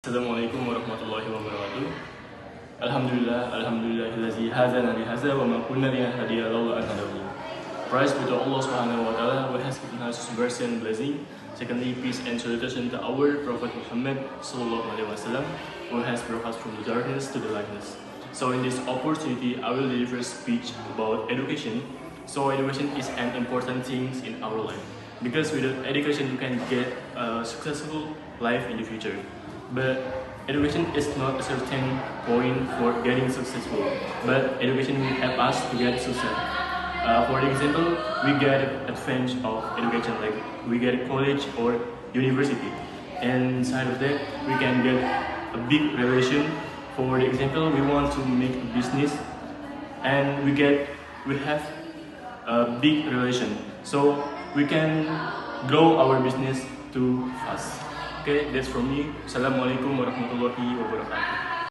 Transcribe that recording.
Assalamualaikum warahmatullahi wabarakatuh. Alhamdulillahillazi hadana li hadza wa ma kunna linahtadiya laula an hadana. Praise be to Allah Subhanahu wa Ta'ala who has given us His mercy and blessing. Secondly, peace and salutation to our Prophet Muhammad sallallahu alaihi wasallam who has brought us from the darkness to the lightness. So in this opportunity, I will deliver a speech about education. So education is an important thing in our life because without education you can get a successful life in the future. But education is not a certain point for getting successful, but education will help us to get success. For example, we get advantage of education, like we get college or university, and inside of that we can get a big relation. For example, we want to make a business, and we have a big relation, so we can grow our business too fast. Okay, that's from me. Assalamualaikum warahmatullahi wabarakatuh.